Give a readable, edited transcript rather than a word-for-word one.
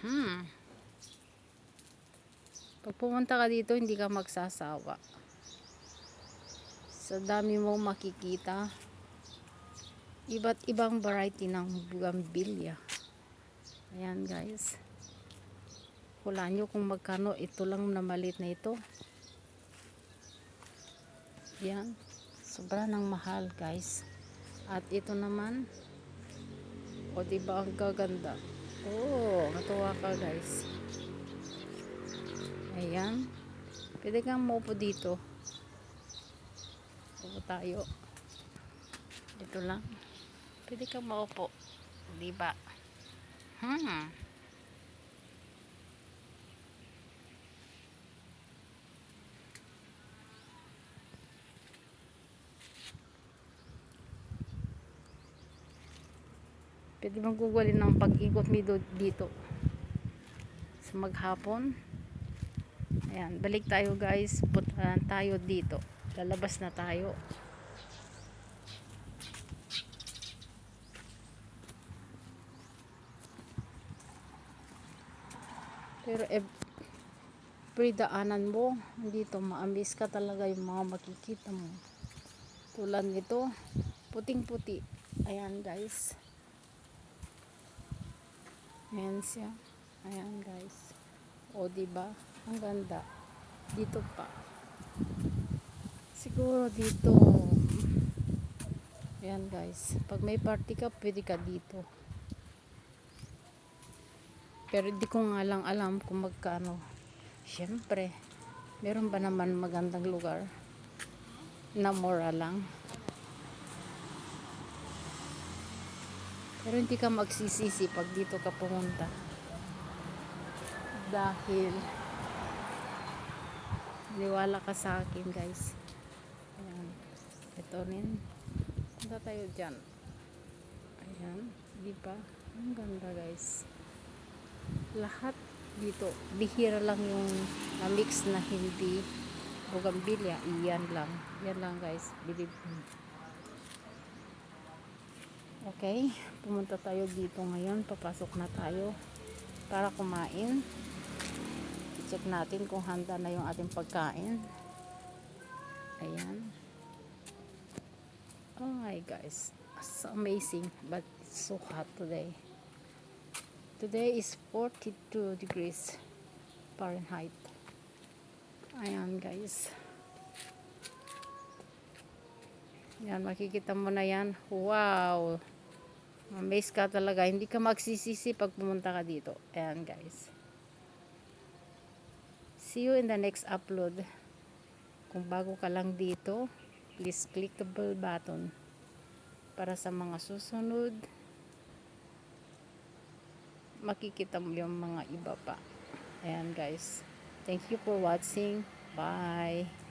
Hmm. Pag pumunta ka dito, hindi ka magsasawa. Sa dami mo makikita, iba't ibang variety ng bougainvillea. Ayan guys. Hulaan nyo kung magkano. Ito lang na maliit na ito. Yan. Sobra ng mahal guys. At ito naman, o diba ang gaganda. Oh, natuwa ka guys. Ayan. Pwede kang maupo dito. Upo tayo. Dito lang. Pwede kang maupo. Diba? Hmm. Pwede bang gugulin ng pag-ikot mo dito sa maghapon. Ayan, balik tayo guys. Punta tayo dito. Lalabas na tayo. Pero every daanan mo, dito maamis ka talaga yung mga makikita mo. Tulad nito, puting-puti. Ayan guys. Ayan siya. Ayan guys. O diba? Ang ganda. Dito pa. Siguro dito. Ayan guys. Pag may party ka, pwede ka dito. Pero di ko nga lang alam kung magkano. Siyempre, meron ba naman magandang lugar na mura lang? Pero hindi ka magsisisi pag dito ka pumunta. Dahil niwala ka sa akin guys. Ayan. Ito rin. Punta tayo dyan. Ayan. Di ba? Ang ganda guys. Lahat dito. Bihira lang yung na-mix na hindi bougainvillea. Iyan lang. Yan lang guys. Believe me. Okay. Pumunta tayo dito ngayon. Papasok na tayo para kumain. I-check natin kung handa na yung ating pagkain. Ayan. Oh my guys. So amazing. But it's so hot today. Today is 42 degrees Fahrenheit. Ayan guys. Yan, makikita mo na yan. Wow! Amaze ka talaga. Hindi ka magsisisi pag pumunta ka dito. Ayan guys. See you in the next upload. Kung bago ka lang dito, please click the bell button para sa mga susunod makikita mo yung mga iba pa. Ayan guys. Thank you for watching. Bye!